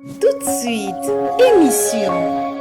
Tout de suite, émission.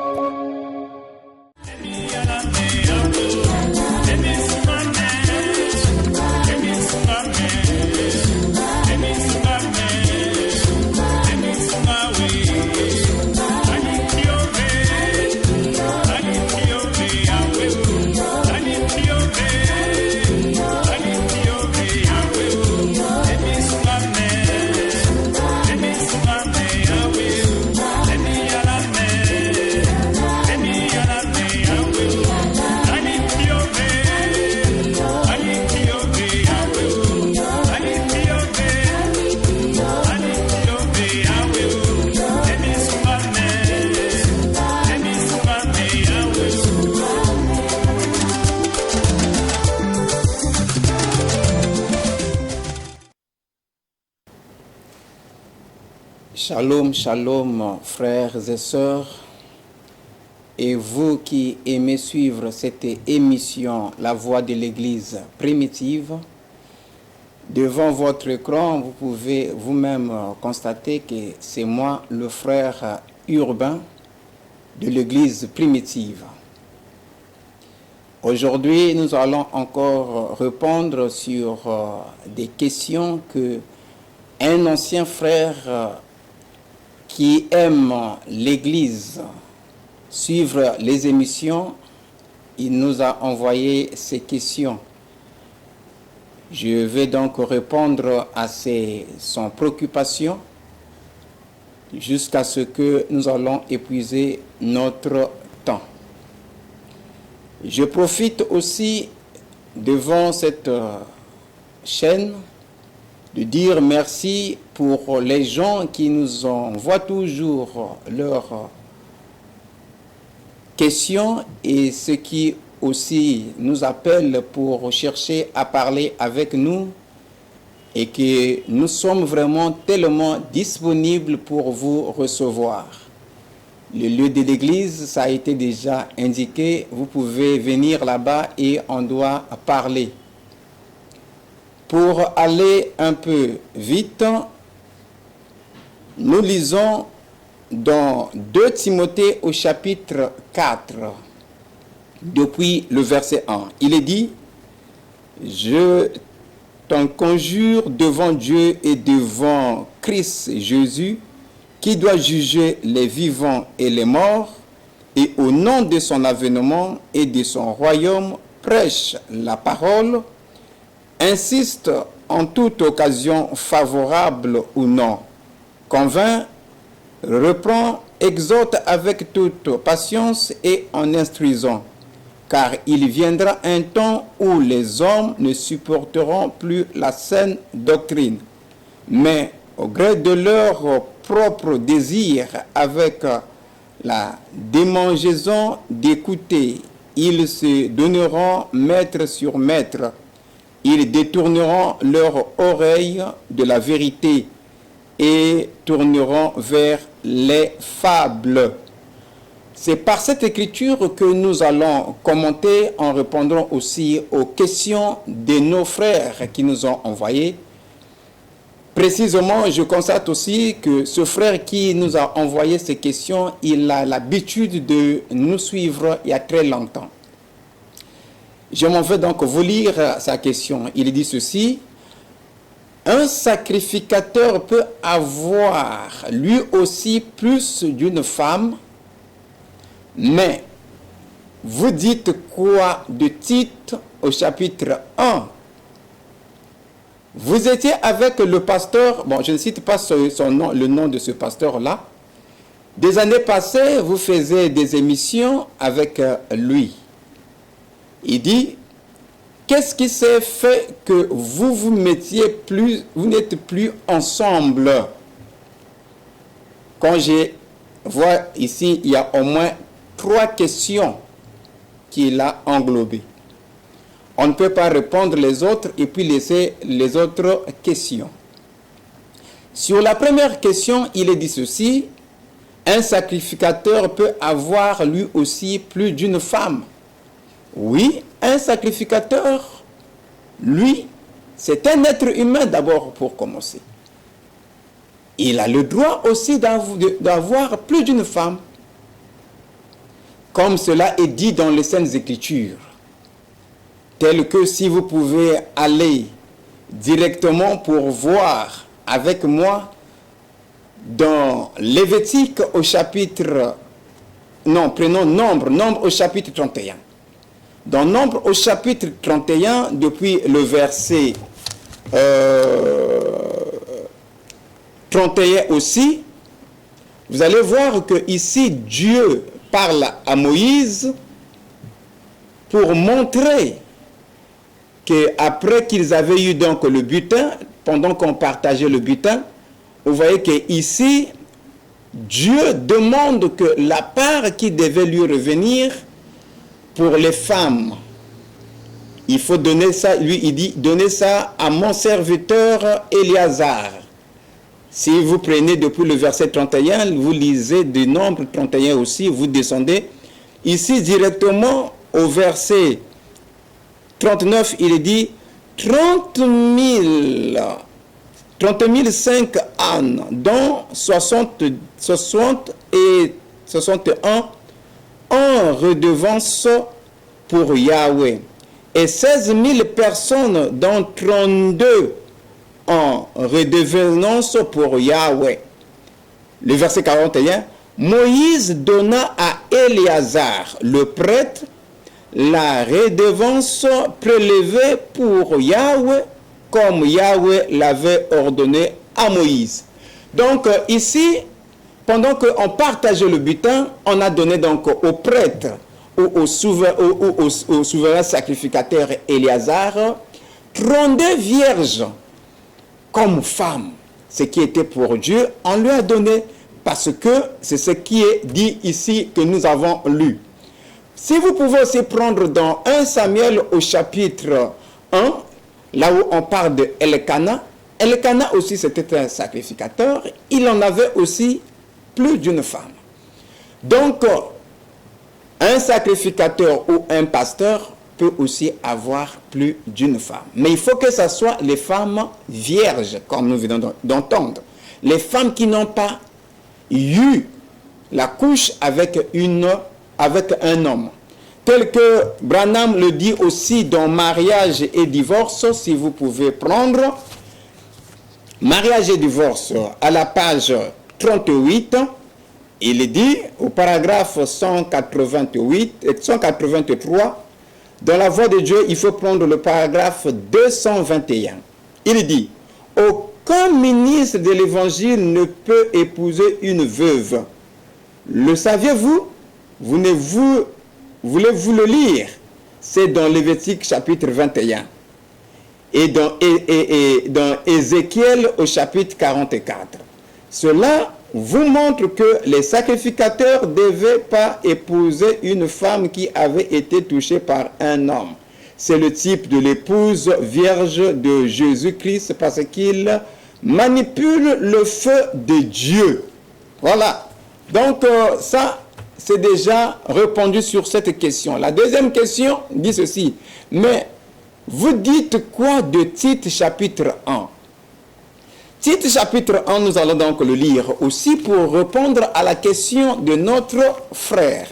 Shalom, shalom, frères et sœurs, et vous qui aimez suivre cette émission La Voix de l'Église primitive, devant votre écran, vous pouvez vous-même constater que c'est moi, le frère Urbain de l'Église primitive. Aujourd'hui, nous allons encore répondre sur des questions que un ancien frère qui aime l'Église, suivre les émissions, il nous a envoyé ces questions. Je vais donc répondre à son préoccupation jusqu'à ce que nous allons épuiser notre temps. Je profite aussi devant cette chaîne de dire merci pour les gens qui nous envoient toujours leurs questions et ceux qui aussi nous appellent pour chercher à parler avec nous et que nous sommes vraiment tellement disponibles pour vous recevoir. Le lieu de l'église, ça a été déjà indiqué, vous pouvez venir là-bas et on doit parler. Pour aller un peu vite, nous lisons dans 2 Timothée au chapitre 4, depuis le verset 1. Il est dit, « Je t'en conjure devant Dieu et devant Christ Jésus, qui doit juger les vivants et les morts, et au nom de son avènement et de son royaume, prêche la parole, insiste en toute occasion favorable ou non, convainc, reprend, exhorte avec toute patience et en instruisant, car il viendra un temps où les hommes ne supporteront plus la saine doctrine, mais au gré de leur propre désir, avec la démangeaison d'écouter, ils se donneront maître sur maître. Ils détourneront leur oreille de la vérité et tourneront vers les fables. » C'est par cette écriture que nous allons commenter en répondant aussi aux questions de nos frères qui nous ont envoyées. Précisément, je constate aussi que ce frère qui nous a envoyé ces questions, il a l'habitude de nous suivre il y a très longtemps. Je m'en vais donc vous lire sa question. Il dit ceci. Un sacrificateur peut avoir lui aussi plus d'une femme, mais vous dites quoi de Tite au chapitre 1? Vous étiez avec le pasteur, bon, je ne cite pas son nom, le nom de ce pasteur-là. Des années passées, vous faisiez des émissions avec lui. Il dit, qu'est-ce qui s'est fait que vous n'êtes plus ensemble? Quand je vois ici, il y a au moins 3 questions qu'il a englobées. On ne peut pas répondre les autres et puis laisser les autres questions. Sur la première question, il est dit ceci, un sacrificateur peut avoir lui aussi plus d'une femme. Oui, un sacrificateur, lui, c'est un être humain d'abord pour commencer. il a le droit aussi d'avoir plus d'une femme, comme cela est dit dans les Saintes Écritures, tel que si vous pouvez aller directement pour voir avec moi dans Lévitique au chapitre, non, prenons Nombre au chapitre 31. Dans Nombre au chapitre 31, depuis le verset 31 aussi, vous allez voir que ici Dieu parle à Moïse pour montrer qu'après qu'ils avaient eu donc le butin, pendant qu'on partageait le butin, vous voyez qu'ici, Dieu demande que la part qui devait lui revenir pour les femmes, il faut donner ça, lui il dit, donnez ça à mon serviteur Éléazar. Si vous prenez depuis le verset 31, vous lisez du Nombre 31 aussi, vous descendez. Ici directement au verset 39, il est dit 30 5 ânes, dont 60 et 61 en redevance pour Yahweh, et 16 000 personnes, dont 32 en redevance pour Yahweh. Le verset 41, Moïse donna à Éléazar, le prêtre, la redevance prélevée pour Yahweh, comme Yahweh l'avait ordonné à Moïse. Donc ici, pendant qu'on partageait le butin, on a donné donc au prêtre ou au souverain sacrificateur Éléazar 32 vierges comme femme. Ce qui était pour Dieu, on lui a donné, parce que c'est ce qui est dit ici que nous avons lu. Si vous pouvez aussi prendre dans 1 Samuel au chapitre 1, là où on parle de Elkana. Elkana aussi c'était un sacrificateur, il en avait aussi plus d'une femme. Donc, un sacrificateur ou un pasteur peut aussi avoir plus d'une femme. Mais il faut que ce soit les femmes vierges, comme nous venons d'entendre. Les femmes qui n'ont pas eu la couche avec un homme. Tel que Branham le dit aussi dans Mariage et divorce, si vous pouvez prendre Mariage et divorce à la page 38, il dit au paragraphe 188 et 183, dans la voix de Dieu, il faut prendre le paragraphe 221. Il dit, aucun ministre de l'évangile ne peut épouser une veuve. Le saviez-vous? Voulez-vous le lire? C'est dans Lévitique chapitre 21. Et dans Ézéchiel au chapitre 44. Cela vous montre que les sacrificateurs ne devaient pas épouser une femme qui avait été touchée par un homme. C'est le type de l'épouse vierge de Jésus-Christ parce qu'il manipule le feu de Dieu. Voilà. Donc ça, c'est déjà répondu sur cette question. La deuxième question dit ceci. Mais vous dites quoi de Tite chapitre 1? Tite chapitre 1, nous allons donc le lire aussi pour répondre à la question de notre frère.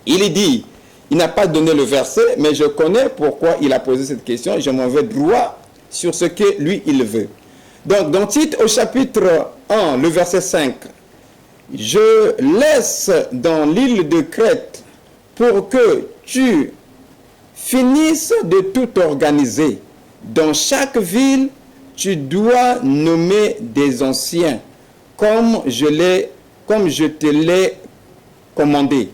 Il dit, il n'a pas donné le verset, mais je connais pourquoi il a posé cette question. Je m'en vais droit sur ce que lui, il veut. Donc, dans Tite au chapitre 1, le verset 5, je laisse dans l'île de Crète pour que tu finisses de tout organiser. Dans chaque ville, tu dois nommer des anciens, comme je te l'ai commandé.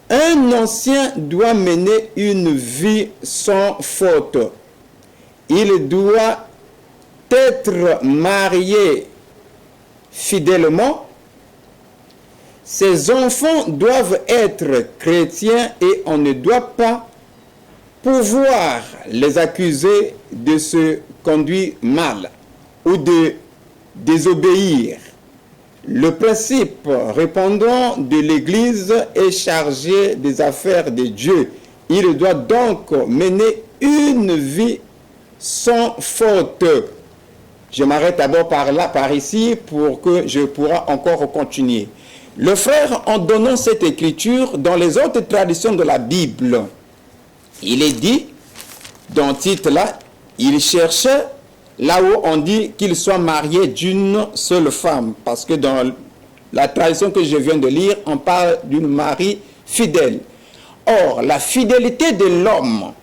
Un ancien doit mener une vie sans faute. Il doit être marié fidèlement. Ses enfants doivent être chrétiens et on ne doit pas pouvoir les accuser de se conduire mal ou de désobéir. Le principe répondant de l'Église est chargé des affaires de Dieu. Il doit donc mener une vie sans faute. Je m'arrête d'abord par ici pour que je pourrai encore continuer. Le frère, en donnant cette écriture, dans les autres traditions de la Bible, il est dit, dans le titre là, il cherchait là où on dit qu'il soit marié d'une seule femme. Parce que dans la tradition que je viens de lire, on parle d'une mari fidèle. Or, la fidélité de l'homme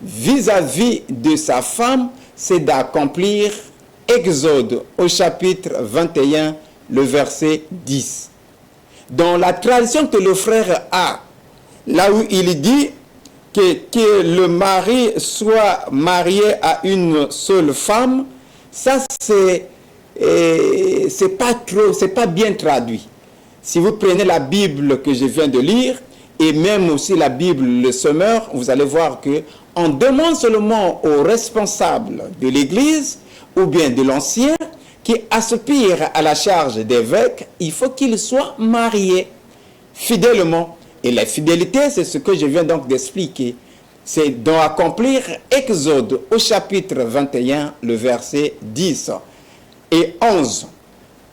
vis-à-vis de sa femme, c'est d'accomplir Exode au chapitre 21, le verset 10. Dans la tradition que le frère a, là où il dit que le mari soit marié à une seule femme, ça c'est pas bien traduit. Si vous prenez la Bible que je viens de lire, et même aussi la Bible, le Semeur, vous allez voir que on demande seulement aux responsables de l'Église ou bien de l'ancien qui aspire à la charge d'évêque, il faut qu'il soit marié fidèlement. Et la fidélité, c'est ce que je viens donc d'expliquer. C'est d'accomplir Exode au chapitre 21, le verset 10 et 11.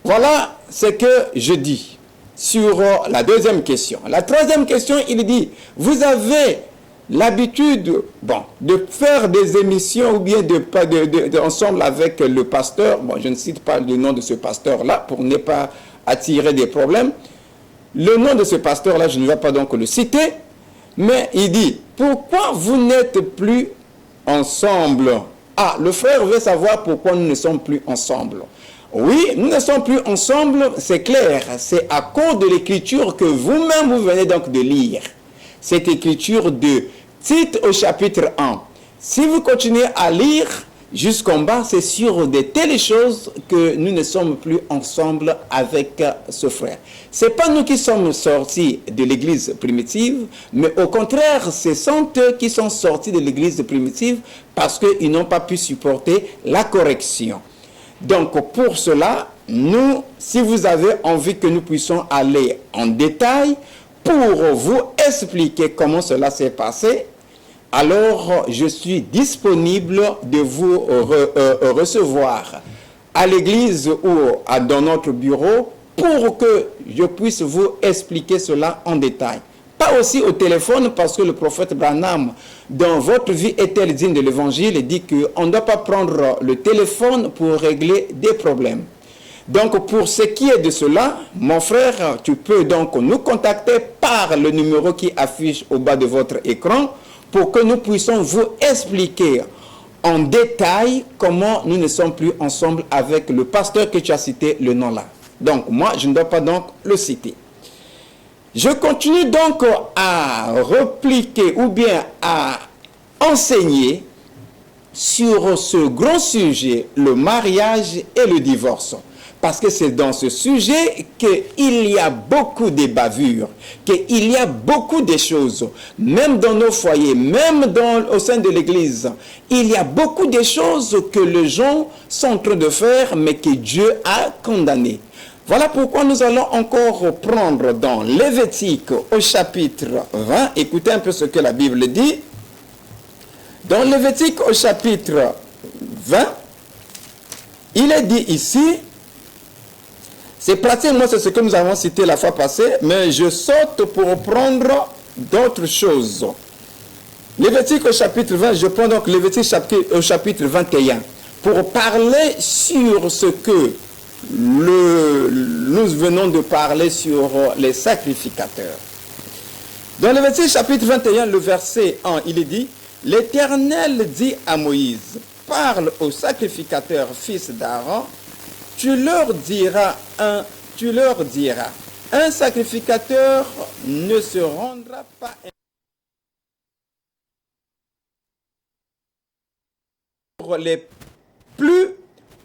Voilà ce que je dis sur la deuxième question. La troisième question, il dit, vous avez l'habitude de faire des émissions ou bien ensemble avec le pasteur. Bon, je ne cite pas le nom de ce pasteur-là pour ne pas attirer des problèmes. Le nom de ce pasteur-là, je ne vais pas donc le citer, mais il dit, pourquoi vous n'êtes plus ensemble? Ah, le frère veut savoir pourquoi nous ne sommes plus ensemble. Oui, nous ne sommes plus ensemble, c'est clair, c'est à cause de l'écriture que vous-même vous venez donc de lire. Cette écriture de Tite au chapitre 1. Si vous continuez à lire jusqu'en bas, c'est sur de telles choses que nous ne sommes plus ensemble avec ce frère. Ce n'est pas nous qui sommes sortis de l'église primitive, mais au contraire, ce sont eux qui sont sortis de l'église primitive parce qu'ils n'ont pas pu supporter la correction. Donc pour cela, nous, si vous avez envie que nous puissions aller en détail pour vous expliquer comment cela s'est passé, alors je suis disponible de vous recevoir à l'église ou dans notre bureau pour que je puisse vous expliquer cela en détail. Pas aussi au téléphone parce que le prophète Branham, dans votre vie est-elle digne de l'évangile, dit qu'on ne doit pas prendre le téléphone pour régler des problèmes. Donc pour ce qui est de cela, mon frère, tu peux donc nous contacter par le numéro qui affiche au bas de votre écran pour que nous puissions vous expliquer en détail comment nous ne sommes plus ensemble avec le pasteur que tu as cité le nom là. Donc moi, je ne dois pas donc le citer. Je continue donc à repliquer ou bien à enseigner sur ce grand sujet, le mariage et le divorce. Parce que c'est dans ce sujet qu'il y a beaucoup de bavures, qu'il y a beaucoup de choses, même dans nos foyers, même au sein de l'Église. Il y a beaucoup de choses que les gens sont en train de faire, mais que Dieu a condamnées. Voilà pourquoi nous allons encore prendre dans Lévitique au chapitre 20. Écoutez un peu ce que la Bible dit. Dans Lévitique au chapitre 20, il est dit ici, c'est pratiquement ce que nous avons cité la fois passée, mais je saute pour prendre d'autres choses. Lévitique au chapitre 20, je prends donc Lévitique au chapitre 21 pour parler sur ce que nous venons de parler sur les sacrificateurs. Dans Lévitique chapitre 21, le verset 1, il est dit, l'Éternel dit à Moïse, parle aux sacrificateurs fils d'Aaron, tu leur diras, un sacrificateur ne se rendra pas pour les plus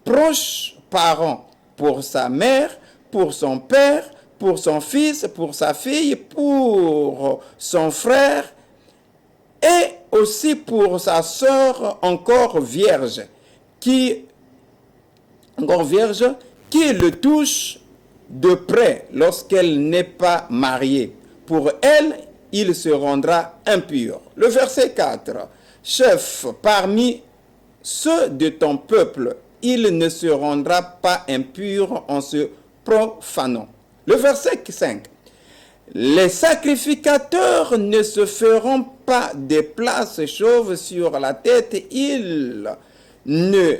proches parents, pour sa mère, pour son père, pour son fils, pour sa fille, pour son frère et aussi pour sa sœur encore vierge qui le touche de près lorsqu'elle n'est pas mariée. Pour elle, il se rendra impur. Le verset 4. Chef, parmi ceux de ton peuple il ne se rendra pas impur en se profanant. Le verset 5. Les sacrificateurs ne se feront pas des places chauves sur la tête, ils ne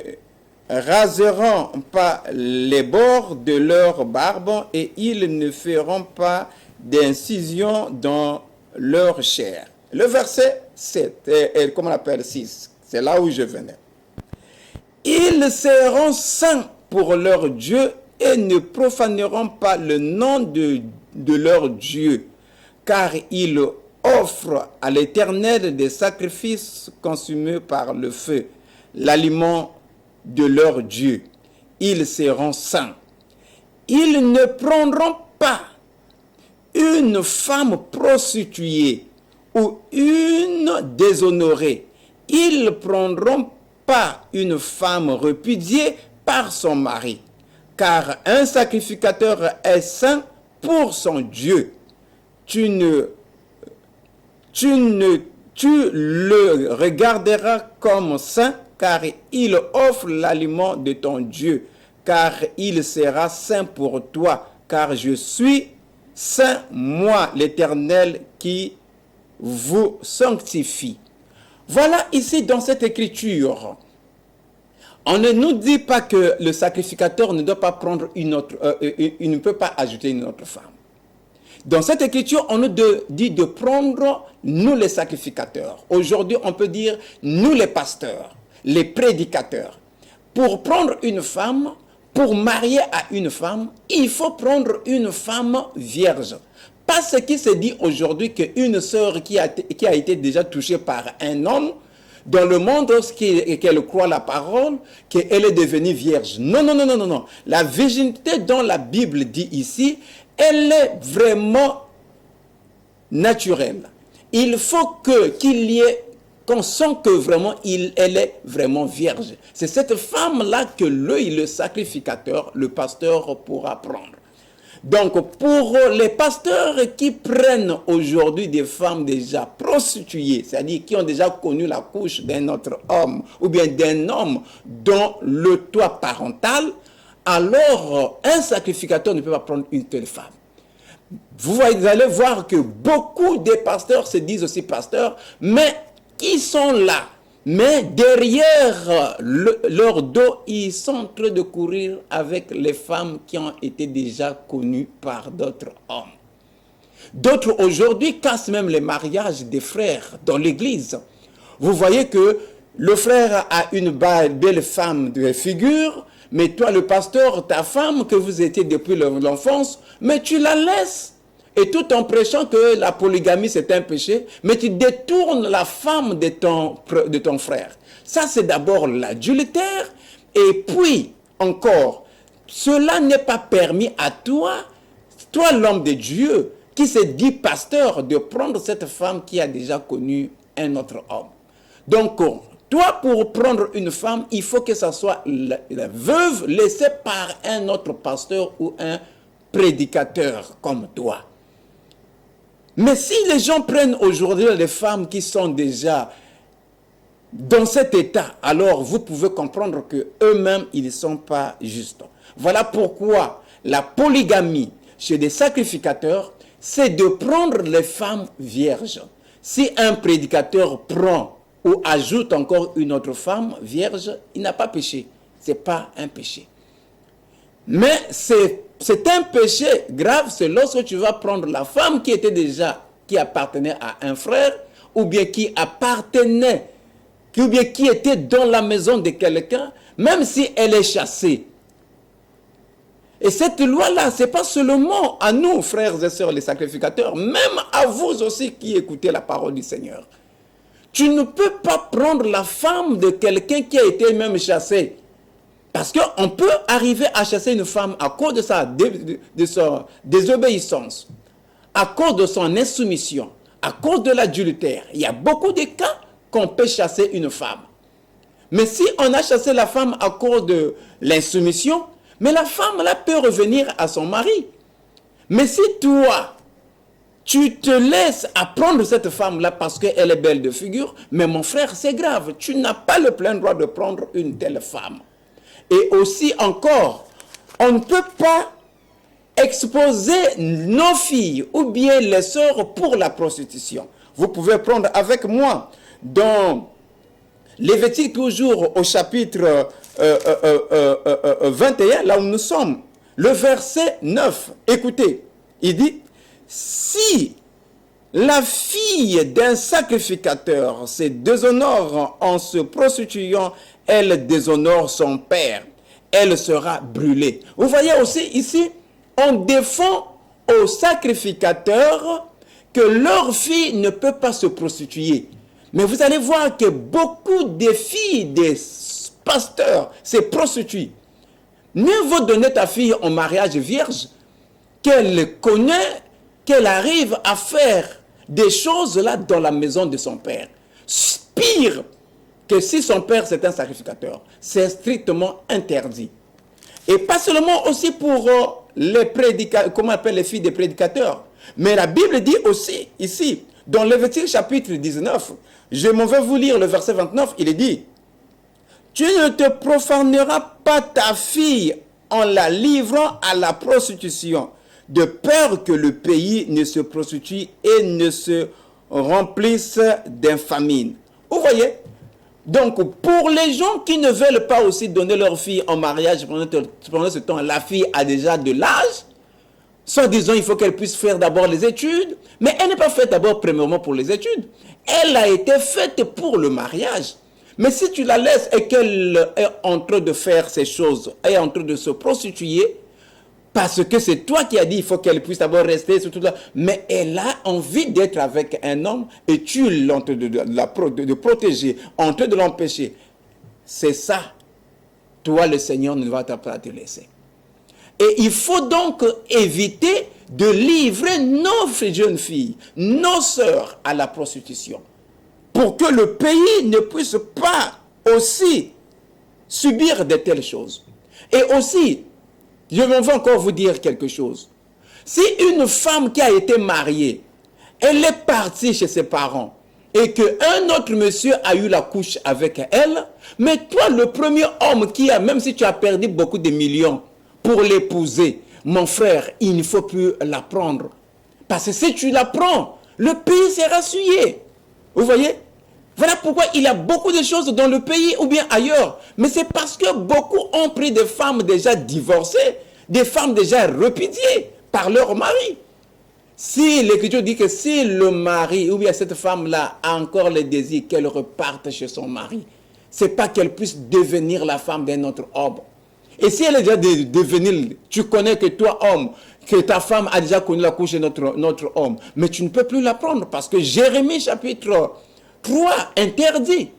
raseront pas les bords de leur barbe et ils ne feront pas d'incision dans leur chair. Le verset 7, comment on appelle 6, c'est là où je venais. Ils seront saints pour leur Dieu et ne profaneront pas le nom de leur Dieu, car ils offrent à l'Éternel des sacrifices consumés par le feu, l'aliment de leur Dieu. Ils seront saints. Ils ne prendront pas une femme prostituée ou une déshonorée. Ils ne prendront pas une femme répudiée par son mari, car un sacrificateur est saint pour son Dieu. Tu le regarderas comme saint, car il offre l'aliment de ton Dieu, car il sera saint pour toi, car je suis saint, moi l'Éternel, qui vous sanctifie. Voilà ici dans cette écriture, on ne nous dit pas que le sacrificateur ne doit pas prendre une autre, il ne peut pas ajouter une autre femme. Dans cette écriture, on nous dit de prendre nous les sacrificateurs. Aujourd'hui, on peut dire nous les pasteurs, les prédicateurs. Pour prendre une femme, pour marier à une femme, il faut prendre une femme vierge. Pas ce qui se dit aujourd'hui qu'une sœur qui a été déjà touchée par un homme, dans le monde, qu'elle croit la parole, qu'elle est devenue vierge. Non, non, non, non, non, non. La virginité dont la Bible dit ici, elle est vraiment naturelle. Il faut qu'il y ait, qu'on sent que vraiment, elle est vraiment vierge. C'est cette femme-là que le sacrificateur, le pasteur pourra prendre. Donc, pour les pasteurs qui prennent aujourd'hui des femmes déjà prostituées, c'est-à-dire qui ont déjà connu la couche d'un autre homme ou bien d'un homme dans le toit parental, alors un sacrificateur ne peut pas prendre une telle femme. Vous allez voir que beaucoup des pasteurs se disent aussi pasteurs, mais qui sont là. Mais derrière leur dos, ils sont en train de courir avec les femmes qui ont été déjà connues par d'autres hommes. D'autres aujourd'hui cassent même les mariages des frères dans l'église. Vous voyez que le frère a une belle femme de figure, mais toi le pasteur, ta femme que vous étiez depuis l'enfance, mais tu la laisses. Et tout en prêchant que la polygamie c'est un péché, mais tu détournes la femme de ton frère. Ça c'est d'abord l'adultère. Et puis encore, cela n'est pas permis à toi l'homme de Dieu, qui se dit pasteur, de prendre cette femme qui a déjà connu un autre homme. Donc, toi pour prendre une femme, il faut que ça soit la veuve laissée par un autre pasteur ou un prédicateur comme toi. Mais si les gens prennent aujourd'hui les femmes qui sont déjà dans cet état, alors vous pouvez comprendre que eux-mêmes, ils ne sont pas justes. Voilà pourquoi la polygamie chez des sacrificateurs, c'est de prendre les femmes vierges. Si un prédicateur prend ou ajoute encore une autre femme vierge, il n'a pas péché. Ce n'est pas un péché. Mais c'est un péché grave, c'est lorsque tu vas prendre la femme qui appartenait à un frère, ou bien qui appartenait, ou bien qui était dans la maison de quelqu'un, même si elle est chassée. Et cette loi-là, ce n'est pas seulement à nous, frères et sœurs, les sacrificateurs, même à vous aussi qui écoutez la parole du Seigneur. Tu ne peux pas prendre la femme de quelqu'un qui a été même chassé. Parce qu'on peut arriver à chasser une femme à cause de sa désobéissance, à cause de son insoumission, à cause de l'adultère. Il y a beaucoup de cas qu'on peut chasser une femme. Mais si on a chassé la femme à cause de l'insoumission, mais la femme là peut revenir à son mari. Mais si toi, tu te laisses à prendre cette femme-là parce qu'elle est belle de figure, mais mon frère, c'est grave. Tu n'as pas le plein droit de prendre une telle femme. Et aussi encore, on ne peut pas exposer nos filles ou bien les sœurs pour la prostitution. Vous pouvez prendre avec moi dans Lévitique, toujours au chapitre 21, là où nous sommes, le verset 9. Écoutez, il dit, si la fille d'un sacrificateur se déshonore en se prostituant, elle déshonore son père. Elle sera brûlée. Vous voyez aussi ici, on défend aux sacrificateurs que leur fille ne peut pas se prostituer. Mais vous allez voir que beaucoup de filles des pasteurs se prostituent. Mieux vaut donner ta fille en mariage vierge, qu'elle connaît, qu'elle arrive à faire des choses là dans la maison de son père. Pire que si son père c'est un sacrificateur. C'est strictement interdit. Et pas seulement aussi pour les prédicateurs, comment on appelle les filles des prédicateurs. Mais la Bible dit aussi ici, dans Lévitique chapitre 19, je m'en vais vous lire le verset 29, il est dit, tu ne te profaneras pas ta fille en la livrant à la prostitution, de peur que le pays ne se prostitue et ne se remplisse d'infamine. Vous voyez? Donc, pour les gens qui ne veulent pas aussi donner leur fille en mariage pendant ce temps, la fille a déjà de l'âge, soit disant il faut qu'elle puisse faire d'abord les études, mais elle n'est pas faite d'abord premièrement pour les études. Elle a été faite pour le mariage. Mais si tu la laisses et qu'elle est en train de faire ces choses, elle est en train de se prostituer, parce que c'est toi qui as dit il faut qu'elle puisse d'abord rester sur tout ça, mais elle a envie d'être avec un homme et tu es en train de protéger, en train de l'empêcher. C'est ça. Toi, le Seigneur ne va pas te laisser. Et il faut donc éviter de livrer nos jeunes filles, nos sœurs à la prostitution, pour que le pays ne puisse pas aussi subir de telles choses. Et aussi, je vais encore vous dire quelque chose. Si une femme qui a été mariée, elle est partie chez ses parents, et qu'un autre monsieur a eu la couche avec elle, mais toi, le premier homme qui a, même si tu as perdu beaucoup de millions pour l'épouser, mon frère, il ne faut plus la prendre. Parce que si tu la prends, le pays sera souillé. Vous voyez? Voilà pourquoi il y a beaucoup de choses dans le pays ou bien ailleurs. Mais c'est parce que beaucoup ont pris des femmes déjà divorcées, des femmes déjà repudiées par leur mari. Si l'Écriture dit que si le mari ou bien cette femme-là a encore le désir qu'elle reparte chez son mari, c'est pas qu'elle puisse devenir la femme d'un autre homme. Et si elle est déjà devenue, tu connais que toi, homme, que ta femme a déjà connu la couche de notre homme, mais tu ne peux plus la prendre parce que Jérémie chapitre 3 interdit.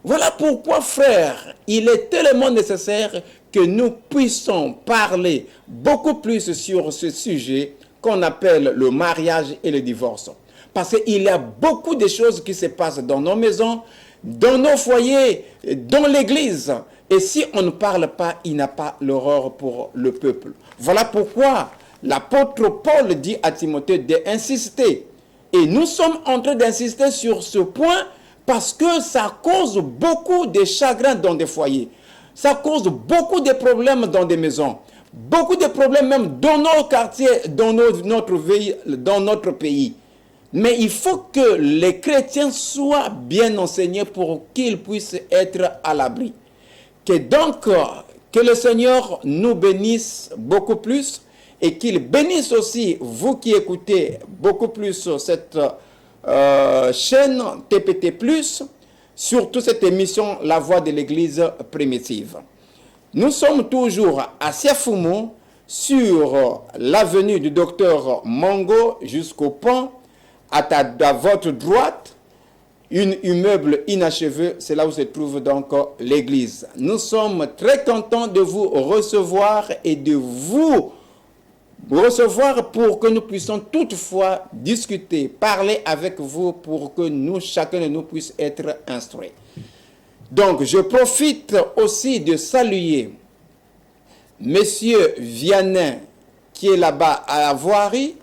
Voilà pourquoi, frère, il est tellement nécessaire que nous puissions parler beaucoup plus sur ce sujet qu'on appelle le mariage et le divorce. Parce qu'il y a beaucoup de choses qui se passent dans nos maisons, dans nos foyers, dans l'église. Et si on ne parle pas, il n'y a pas l'horreur pour le peuple. Voilà pourquoi l'apôtre Paul dit à Timothée d'insister. Et nous sommes en train d'insister sur ce point parce que ça cause beaucoup de chagrins dans des foyers. Ça cause beaucoup de problèmes dans des maisons. Beaucoup de problèmes même dans nos quartiers, dans notre pays. Mais il faut que les chrétiens soient bien enseignés pour qu'ils puissent être à l'abri. Que donc, que le Seigneur nous bénisse beaucoup plus et qu'il bénisse aussi vous qui écoutez beaucoup plus cette chaîne TPT+, surtout cette émission La Voix de l'Église primitive. Nous sommes toujours à Siafoumou, sur l'avenue du docteur Mongo jusqu'au pont, à votre droite, un immeuble inachevé, c'est là où se trouve donc l'église. Nous sommes très contents de vous recevoir et de vous recevoir pour que nous puissions toutefois discuter, parler avec vous pour que nous, chacun de nous puisse être instruit. Donc, je profite aussi de saluer Monsieur Vianney, qui est là-bas à la voirie,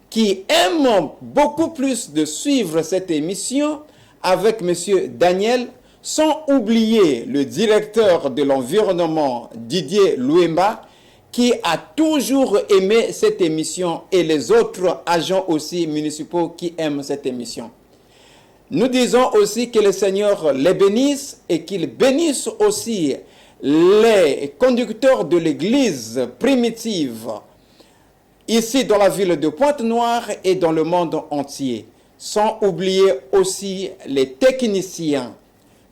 qui aime beaucoup plus de suivre cette émission avec Monsieur Daniel, sans oublier le directeur de l'environnement Didier Louemba, qui a toujours aimé cette émission, et les autres agents aussi municipaux qui aiment cette émission. Nous disons aussi que le Seigneur les bénisse et qu'il bénisse aussi les conducteurs de l'église primitive ici dans la ville de Pointe-Noire et dans le monde entier. Sans oublier aussi les techniciens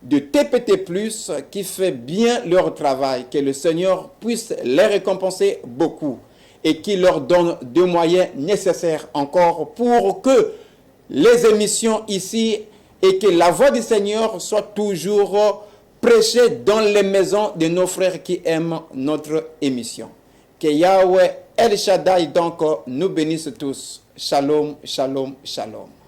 de TPT+, qui fait bien leur travail. Que le Seigneur puisse les récompenser beaucoup et qu'il leur donne des moyens nécessaires encore pour que les émissions ici et que la voix du Seigneur soit toujours prêchée dans les maisons de nos frères qui aiment notre émission. Que Yahweh El Shaddai donc nous bénisse tous. Shalom, shalom, shalom.